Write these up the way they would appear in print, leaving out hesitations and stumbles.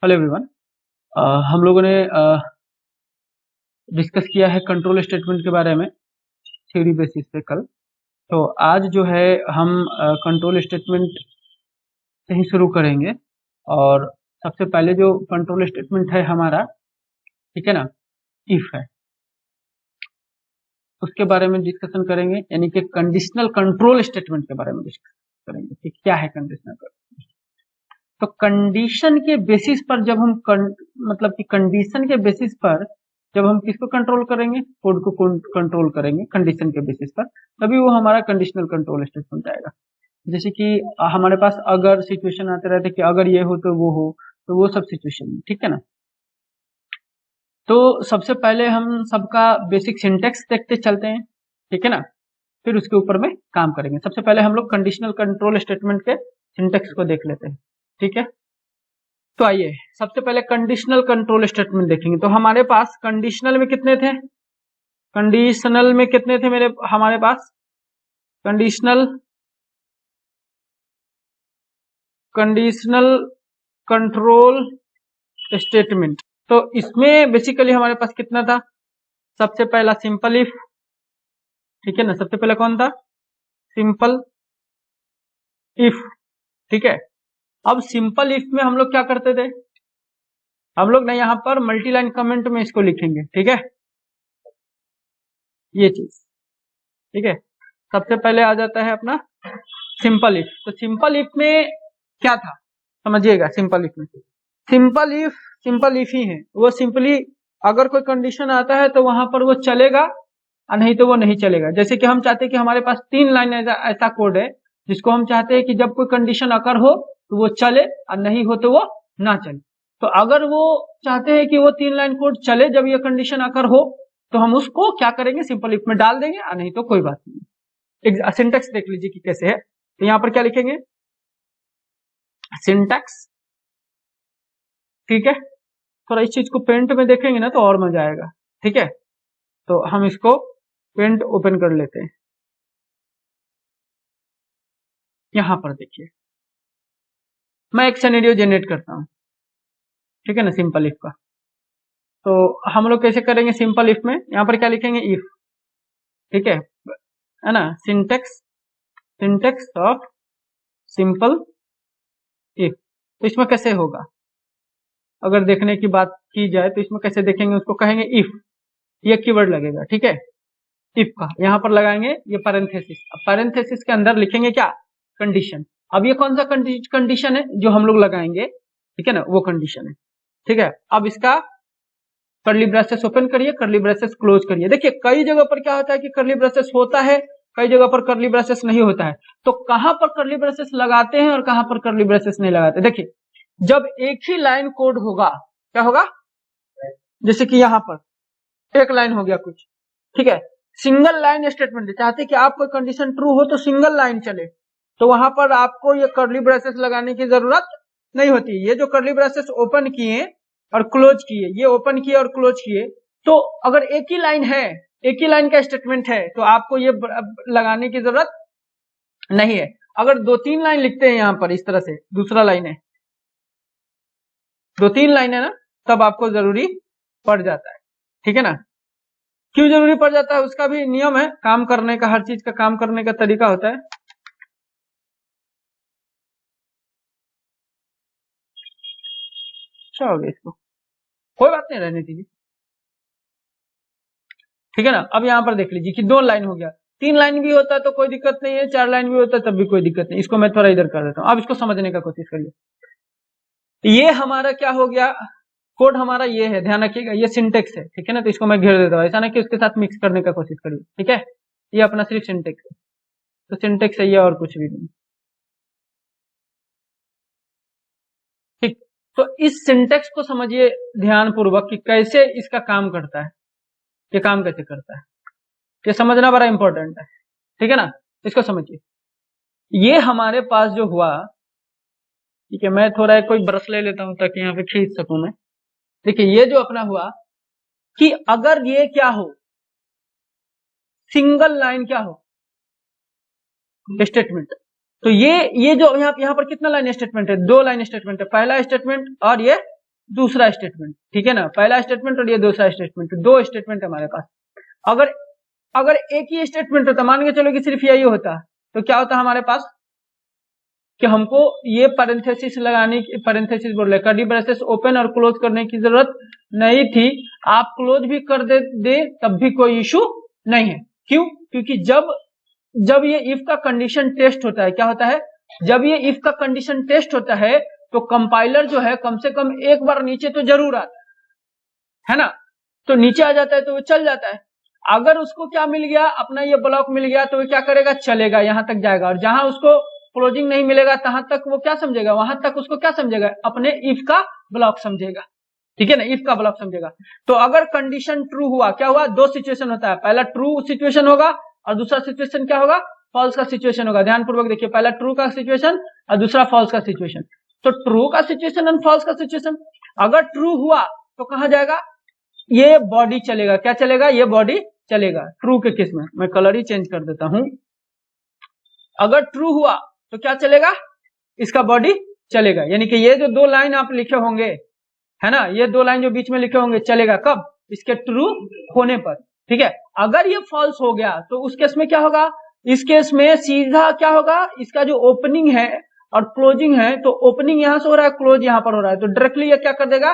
Hello everyone. हम लोगों ने डिस्कस किया है कंट्रोल स्टेटमेंट के बारे में थ्योरी बेसिस पे कल। तो आज जो है हम कंट्रोल स्टेटमेंट से ही शुरू करेंगे और सबसे पहले जो कंट्रोल स्टेटमेंट है हमारा, ठीक है ना, इफ है, उसके बारे में डिस्कशन करेंगे, यानी कि कंडीशनल कंट्रोल स्टेटमेंट के बारे में डिस्कस करेंगे कि क्या है कंडीशनल कंट्रोल। तो कंडीशन के बेसिस पर जब हम मतलब कि कंडीशन के बेसिस पर जब हम किसको कंट्रोल करेंगे, कोड को कंट्रोल करेंगे कंडीशन के बेसिस पर, तभी वो हमारा कंडीशनल कंट्रोल स्टेटमेंट आएगा। जैसे कि हमारे पास अगर सिचुएशन आते रहते कि अगर ये हो तो वो सब सिचुएशन में, ठीक है ना। तो सबसे पहले हम सबका बेसिक सिंटेक्स देखते चलते हैं, ठीक है ना, फिर उसके ऊपर में काम करेंगे। सबसे पहले हम लोग कंडीशनल कंट्रोल स्टेटमेंट के सिंटेक्स को देख लेते हैं, ठीक है। तो आइए सबसे पहले कंडीशनल कंट्रोल स्टेटमेंट देखेंगे। तो हमारे पास कंडीशनल में कितने थे, हमारे पास कंडीशनल कंट्रोल स्टेटमेंट। तो इसमें बेसिकली हमारे पास कितना था, सबसे पहला सिंपल इफ, ठीक है ना, सबसे पहला कौन था, सिंपल इफ, ठीक है। अब सिंपल इफ में हम लोग क्या करते थे, हम लोग ना यहाँ पर मल्टी लाइन कमेंट में इसको लिखेंगे, ठीक है, ये चीज, ठीक है। सबसे पहले आ जाता है अपना सिंपल इफ। तो सिंपल इफ में क्या था समझिएगा, सिंपल इफ ही है। वो सिंपली अगर कोई कंडीशन आता है तो वहां पर वो चलेगा और नहीं तो वो नहीं चलेगा। जैसे कि हम चाहते हैं कि हमारे पास 3 लाइन ऐसा कोड है जिसको हम चाहते हैं कि जब कोई कंडीशन अकर हो तो वो चले और नहीं हो तो वो ना चले। तो अगर वो चाहते हैं कि वो 3 लाइन कोड चले जब ये कंडीशन अकर हो, तो हम उसको क्या करेंगे, सिंपल इफ में डाल देंगे, और नहीं तो कोई बात नहीं। सिंटेक्स देख लीजिए कि कैसे है। तो यहां पर क्या लिखेंगे, सिंटेक्स, ठीक है। थोड़ा इस चीज को पेंट में देखेंगे ना तो और मजा आएगा, ठीक है। तो हम इसको पेंट ओपन कर लेते हैं। यहां पर देखिए मैं एक सिनेरियो जनरेट करता हूं, ठीक है ना, सिंपल इफ का। तो हम लोग कैसे करेंगे, सिंपल इफ में यहां पर क्या लिखेंगे, इफ, ठीक है ना, सिंटेक्स ऑफ सिंपल इफ। तो इसमें कैसे होगा, अगर देखने की बात की जाए तो इसमें कैसे देखेंगे, उसको कहेंगे इफ, ये कीवर्ड लगेगा, ठीक है, इफ का यहां पर लगाएंगे ये पैरेंथेसिस। अब पैरेंथेसिस के अंदर लिखेंगे क्या, कंडीशन। अब ये कौन सा कंडीशन है जो हम लोग लगाएंगे, ठीक है ना, वो कंडीशन है, ठीक है। अब इसका कर्ली ब्रेसेस ओपन करिए, कर्ली ब्रेसेस क्लोज करिए। देखिए कई जगह पर क्या होता है कि कर्ली ब्रेसेस होता है, कई जगह पर कर्ली ब्रेसेस नहीं होता है। तो कहां पर कर्ली ब्रेसेस लगाते हैं और कहां पर कर्ली ब्रेसेस नहीं लगाते, देखिए जब एक ही लाइन कोड होगा, क्या होगा, जैसे कि यहां पर एक लाइन हो गया कुछ, ठीक है, सिंगल लाइन स्टेटमेंट, चाहते कि आप कोई कंडीशन ट्रू हो तो सिंगल लाइन चले, तो वहां पर आपको ये कर्ली ब्रेसेस लगाने की जरूरत नहीं होती। ये जो कर्ली ब्रेसेस ओपन किए और क्लोज किए, ये ओपन किए और क्लोज किए, तो अगर एक ही लाइन है, एक ही लाइन का स्टेटमेंट है तो आपको ये लगाने की जरूरत नहीं है। अगर 2-3 लाइन लिखते हैं यहां पर इस तरह से, दूसरा लाइन है, 2-3 लाइन है ना, तब आपको जरूरी पड़ जाता है, ठीक है ना। क्यों जरूरी पड़ जाता है, उसका भी नियम है काम करने का, हर चीज का काम करने का तरीका होता है। अच्छा हो गया, इसको कोई बात नहीं, रहने दीजिए, ठीक है ना। अब यहां पर देख लीजिए कि 2 लाइन हो गया, 3 लाइन भी होता है तो कोई दिक्कत नहीं है, 4 लाइन भी होता है तब भी कोई दिक्कत नहीं। इसको मैं थोड़ा इधर कर देता हूं, अब इसको समझने का कोशिश करिए। ये हमारा क्या हो गया, कोड हमारा ये है, ध्यान रखिएगा, ये सिंटेक्स है, ठीक है ना। तो इसको मैं घेर देता हूं, ऐसा ना कि उसके साथ मिक्स करने का कोशिश करिए, ठीक है। ये अपना सिर्फ सिंटेक्स है, तो सिंटेक्स है ये, और कुछ भी नहीं, ठीक। तो इस सिंटेक्स को समझिए ध्यान पूर्वक कि कैसे इसका काम करता है, ये काम कैसे करता है, ये समझना बड़ा इंपॉर्टेंट है, ठीक है ना। इसको समझिए, ये हमारे पास जो हुआ, ठीक है, मैं थोड़ा कोई ब्रश ले लेता हूं ताकि यहाँ पे खींच सकूं मैं। देखिए ये जो अपना हुआ कि अगर ये क्या हो, सिंगल लाइन क्या हो स्टेटमेंट, तो ये जो यहाँ पर कितना लाइन स्टेटमेंट है, 2 लाइन स्टेटमेंट है, पहला स्टेटमेंट और ये दूसरा स्टेटमेंट, ठीक है ना, पहला स्टेटमेंट और ये दूसरा स्टेटमेंट, दो स्टेटमेंट हमारे पास। अगर एक ही स्टेटमेंट होता, मान के चलो कि सिर्फ यही होता, तो क्या होता हमारे पास कि हमको ये पैरेंथेसिस लगाने की, पैरेंथेसिस बोल रहे, कर्ली ब्रेसेस ओपन और क्लोज करने की जरूरत नहीं थी। आप क्लोज भी कर दे तब भी कोई इशू नहीं है। क्यों? क्योंकि जब ये इफ का कंडीशन टेस्ट होता है, क्या होता है, जब ये इफ का कंडीशन टेस्ट होता है तो कंपाइलर जो है कम से कम एक बार नीचे तो जरूर आता है ना, तो नीचे आ जाता है तो वो चल जाता है। अगर उसको क्या मिल गया, अपना ये ब्लॉक मिल गया, तो वो क्या करेगा, चलेगा, यहां तक जाएगा, और जहां उसको क्लोजिंग नहीं मिलेगा तहां तक वो क्या समझेगा, वहां तक उसको क्या समझेगा, अपने इफ का ब्लॉक समझेगा, ठीक है ना, इफ का ब्लॉक समझेगा। तो अगर कंडीशन ट्रू हुआ, क्या हुआ, दो सिचुएशन होता है, पहला ट्रू सिचुएशन होगा और दूसरा सिचुएशन क्या होगा, फॉल्स का सिचुएशन होगा। ध्यानपूर्वक देखिए, पहला ट्रू का सिचुएशन और दूसरा फॉल्स का सिचुएशन। तो ट्रू का सिचुएशन और फॉल्स का सिचुएशन, अगर ट्रू हुआ तो कहां जाएगा, ये बॉडी चलेगा, क्या चलेगा, ये बॉडी चलेगा। ट्रू के केस में मैं कलर ही चेंज कर देता हूं। अगर ट्रू हुआ तो क्या चलेगा, इसका बॉडी चलेगा, यानी कि ये जो दो लाइन आप लिखे होंगे, है ना, ये दो लाइन जो बीच में लिखे होंगे, चलेगा कब, इसके ट्रू होने पर, ठीक है। अगर ये फॉल्स हो गया तो उस केस में क्या होगा, इस केस में सीधा क्या होगा, इसका जो ओपनिंग है और क्लोजिंग है, तो ओपनिंग यहां से हो रहा है, क्लोज यहां पर हो रहा है, तो डायरेक्टली ये क्या कर देगा,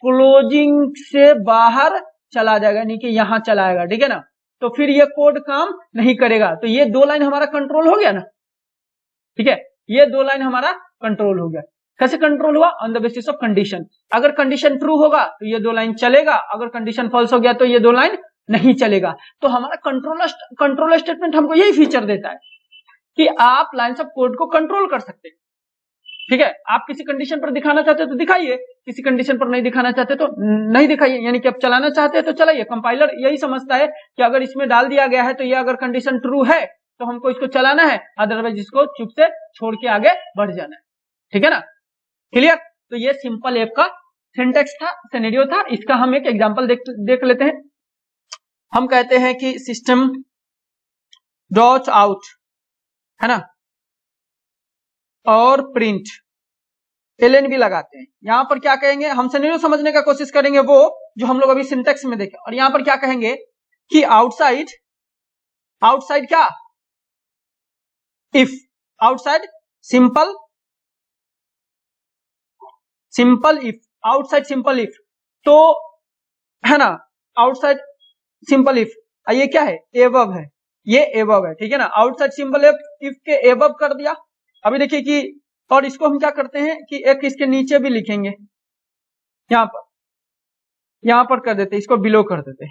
क्लोजिंग से बाहर चला जाएगा, यानी कि यहां चला आएगा, ठीक है ना। तो फिर ये कोड काम नहीं करेगा। तो ये दो लाइन हमारा कंट्रोल हो गया ना, ठीक है, ये दो लाइन हमारा कंट्रोल हो गया। कैसे कंट्रोल हुआ, on the basis of condition. अगर कंडीशन ट्रू होगा तो ये दो लाइन चलेगा, अगर कंडीशन फॉल्स हो गया तो ये दो लाइन नहीं चलेगा। तो हमारा कंट्रोल स्टेटमेंट हमको यही फीचर देता है कि आप लाइन्स ऑफ कोड को कंट्रोल कर सकते हैं, ठीक है। आप किसी कंडीशन पर दिखाना चाहते हो तो दिखाइए, किसी कंडीशन पर नहीं दिखाना चाहते तो नहीं दिखाइए, यानी कि आप चलाना चाहते हैं तो चलाइए। कंपाइलर यही समझता है कि अगर इसमें डाल दिया गया है तो ये अगर कंडीशन ट्रू है तो हमको इसको चलाना है, अदरवाइज इसको चुप से छोड़ के आगे बढ़ जाना है, ठीक है ना, क्लियर। तो ये सिंपल ऐप का सिंटेक्स था, सिनेरियो था। इसका हम एक एग्जांपल देख लेते हैं। हम कहते हैं कि सिस्टम डॉट आउट, है ना, और प्रिंट एलएन भी लगाते हैं। यहां पर क्या कहेंगे, हम सिनेरियो समझने का कोशिश करेंगे वो जो हम लोग अभी सिंटेक्स में देखे, और यहां पर क्या कहेंगे कि आउटसाइड क्या, if, outside simple if, outside simple if, तो है ना, आउटसाइड सिंपल इफ, ये क्या है, एबव है, ये एबव है, ठीक है ना। आउटसाइड सिंपल इफ के एबव कर दिया। अभी देखिए कि, और इसको हम क्या करते हैं कि एक इसके नीचे भी लिखेंगे, यहां पर कर देते, इसको बिलो कर देते।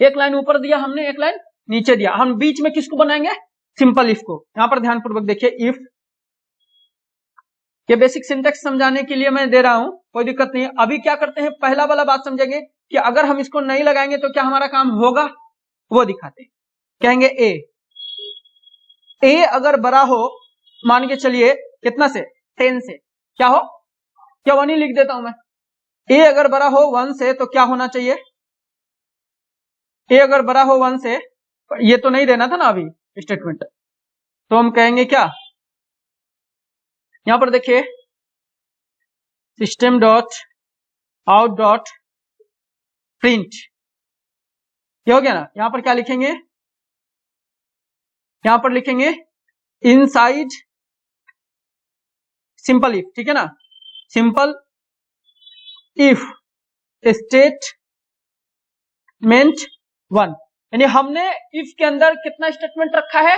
एक लाइन ऊपर दिया हमने, एक लाइन नीचे दिया, हम बीच में किसको बनाएंगे, सिंपल इफ को। यहां पर ध्यानपूर्वक देखिए, इफ, ये बेसिक सिंटेक्स समझाने के लिए मैं दे रहा हूं, कोई दिक्कत नहीं है। अभी क्या करते हैं, पहला वाला बात समझेंगे कि अगर हम इसको नहीं लगाएंगे तो क्या हमारा काम होगा, वो दिखाते हैं। कहेंगे ए अगर बड़ा हो, मान के चलिए कितना से, 10 से, क्या हो, क्या 1 ही लिख देता हूं मैं। ए अगर बड़ा हो 1 से तो क्या होना चाहिए, ए अगर बड़ा हो 1 से, ये तो नहीं देना था ना अभी स्टेटमेंट, तो हम कहेंगे क्या, यहां पर देखिए system dot out dot print, ये हो गया ना। यहां पर क्या लिखेंगे, यहां पर लिखेंगे इनसाइड सिंपल इफ, ठीक है ना, सिंपल इफ स्टेटमेंट 1, यानी हमने इफ के अंदर कितना स्टेटमेंट रखा है,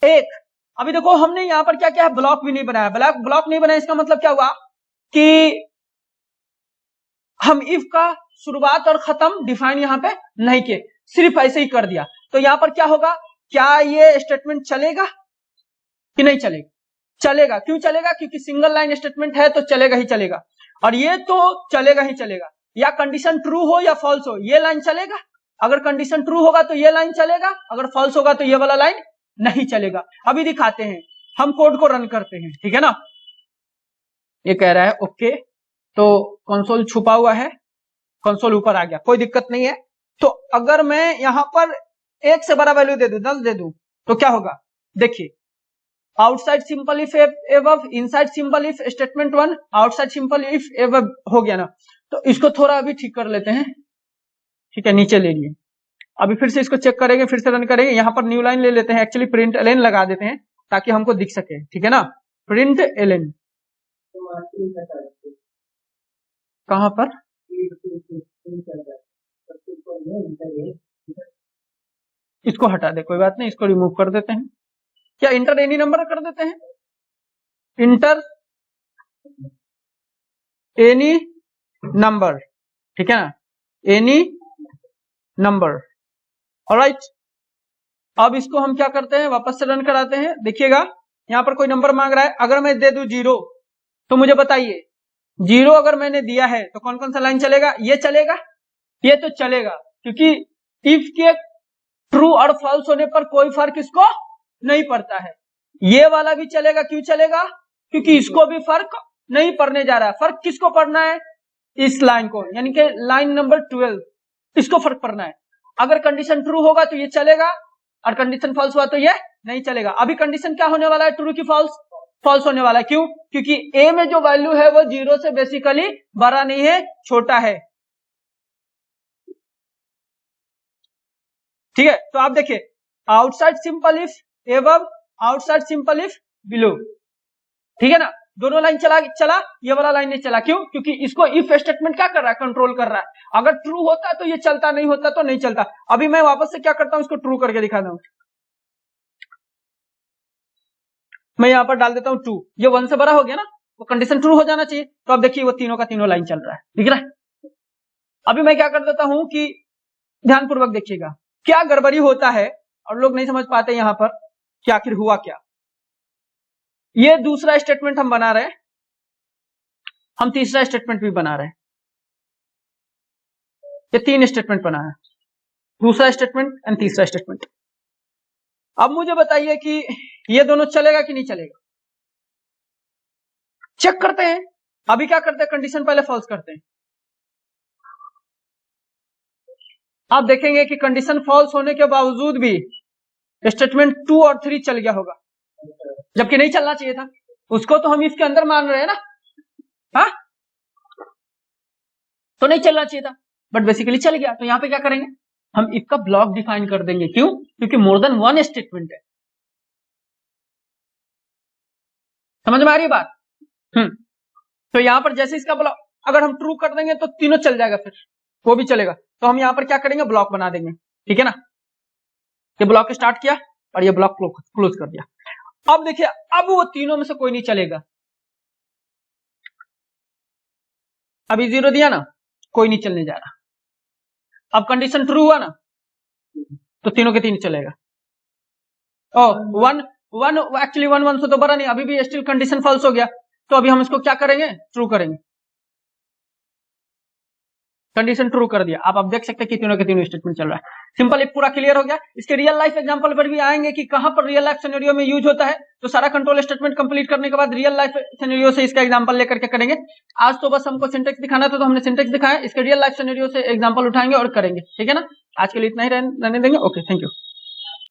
एक। अभी देखो हमने यहां पर क्या क्या है, ब्लॉक भी नहीं बनाया, ब्लॉक नहीं बनाया, इसका मतलब क्या हुआ कि हम इफ का शुरुआत और खत्म डिफाइन यहां पे नहीं किए, सिर्फ ऐसे ही कर दिया। तो यहां पर क्या होगा, क्या ये स्टेटमेंट चलेगा कि नहीं चलेगा, चलेगा। क्यों चलेगा, क्योंकि सिंगल लाइन स्टेटमेंट है तो चलेगा ही चलेगा, और ये तो चलेगा ही चलेगा, या कंडीशन ट्रू हो या फॉल्स हो, ये लाइन चलेगा। अगर कंडीशन ट्रू होगा तो ये लाइन चलेगा, अगर फॉल्स होगा तो ये वाला लाइन नहीं चलेगा। अभी दिखाते हैं, हम कोड को रन करते हैं, ठीक है ना। ये कह रहा है ओके, तो कंसोल छुपा हुआ है, कंसोल ऊपर आ गया, कोई दिक्कत नहीं है। तो अगर मैं यहां पर 1 से बड़ा वैल्यू दे दूं, 10 दे दूं, तो क्या होगा, देखिए outside simple if above, inside simple if, statement 1, outside simple if above हो गया ना। तो इसको थोड़ा अभी ठीक कर लेते हैं, ठीक है, नीचे ले लिए। अभी फिर से इसको चेक करेंगे, फिर से रन करेंगे। यहाँ पर न्यू लाइन ले लेते हैं, एक्चुअली प्रिंट एलएन लगा देते हैं ताकि हमको दिख सके, ठीक है ना। प्रिंट एलएन कहां पर, इसको हटा दे, कोई बात नहीं, इसको रिमूव कर देते हैं। क्या इंटर एनी नंबर कर देते हैं, इंटर एनी नंबर, ठीक है ना, एनी नंबर। ऑलराइट, अब इसको हम क्या करते हैं, वापस से रन कराते हैं। देखिएगा यहां पर कोई नंबर मांग रहा है, अगर मैं दे दूं 0 तो मुझे बताइए 0 अगर मैंने दिया है तो कौन कौन सा लाइन चलेगा, ये चलेगा, ये तो चलेगा, क्योंकि इफ के ट्रू और फॉल्स होने पर कोई फर्क इसको नहीं पड़ता है। ये वाला भी चलेगा, क्यों चलेगा, क्योंकि इसको भी फर्क नहीं पड़ने जा रहा है। फर्क किसको पड़ना है, इस लाइन को, यानी कि लाइन नंबर 12, इसको फर्क पड़ना है। अगर कंडीशन ट्रू होगा तो ये चलेगा और कंडीशन फॉल्स हुआ तो ये नहीं चलेगा। अभी कंडीशन क्या होने वाला है, ट्रू की फॉल्स, फॉल्स होने वाला है। क्यों, क्योंकि ए में जो वैल्यू है वो 0 से बेसिकली बड़ा नहीं है, छोटा है, ठीक है। तो आप देखिए outside simple if above, outside simple if below, ठीक है ना। दोनों लाइन चला, ये वाला लाइन नहीं चला, क्यों, क्योंकि इसको इफ स्टेटमेंट क्या कर रहा है, कंट्रोल कर रहा है। अगर ट्रू होता तो ये चलता, नहीं होता तो नहीं चलता। अभी मैं वापस से क्या करता हूं, इसको ट्रू करके दिखाता हूं। मैं यहां पर डाल देता हूं 2, ये 1 से बड़ा हो गया ना, वो कंडीशन ट्रू हो जाना चाहिए। तो अब देखिए वो तीनों का तीनों लाइन चल रहा है, दिख रहा है। अभी मैं क्या कर देता हूं कि ध्यानपूर्वक देखिएगा क्या गड़बड़ी होता है, और लोग नहीं समझ पाते यहां पर कि आखिर हुआ क्या। ये दूसरा स्टेटमेंट हम बना रहे हैं, हम तीसरा स्टेटमेंट भी बना रहे हैं, ये 3 स्टेटमेंट बना है, दूसरा स्टेटमेंट एंड तीसरा स्टेटमेंट। अब मुझे बताइए कि ये दोनों चलेगा कि नहीं चलेगा, चेक करते हैं। अभी क्या करते हैं, कंडीशन पहले फॉल्स करते हैं। आप देखेंगे कि कंडीशन फॉल्स होने के बावजूद भी स्टेटमेंट 2 और 3 चल गया होगा, जबकि नहीं चलना चाहिए था। उसको तो हम इसके अंदर मान रहे हैं ना, हाँ, तो नहीं चलना चाहिए था, बट बेसिकली चल गया। तो यहां पे क्या करेंगे, हम इफ का ब्लॉक डिफाइन कर देंगे। क्यों, क्योंकि मोर देन 1 स्टेटमेंट है। समझ में आ रही है बात। तो यहां पर जैसे इसका ब्लॉक अगर हम ट्रू कर देंगे तो तीनों चल जाएगा, फिर वो भी चलेगा। तो हम यहां पर क्या करेंगे, ब्लॉक बना देंगे, ठीक है ना। ये ब्लॉक स्टार्ट किया और ये ब्लॉक क्लोज कर दिया। अब देखिए, अब वो तीनों में से कोई नहीं चलेगा। अभी 0 दिया ना, कोई नहीं चलने जा रहा। अब कंडीशन ट्रू हुआ ना, तो तीनों के तीन चलेगा। ओ 1 एक्चुअली 1 से तो बड़ा नहीं, अभी भी स्टिल कंडीशन फॉल्स हो गया। तो अभी हम इसको क्या करेंगे, ट्रू करेंगे। कंडीशन ट्रू कर दिया। आप देख सकते हैं कि तीनों के तीनों स्टेटमेंट चल रहा है। सिंपल एक पूरा क्लियर हो गया। इसके रियल लाइफ एग्जांपल पर भी आएंगे कि कहां पर रियल लाइफ सिनेरियो में यूज होता है। तो सारा कंट्रोल स्टेटमेंट कंप्लीट करने के बाद रियल लाइफ सिनेरियो से इसका एग्जांपल लेकर के करेंगे। आज तो बस हमको सिंटेक्स दिखाना था, तो हमने सिंटेक्स दिखाया। इसके रियल लाइफ सिनेरियो से एग्जांपल उठाएंगे और करेंगे, ठीक है ना। आज के लिए इतना ही रहने देंगे। Okay, thank you.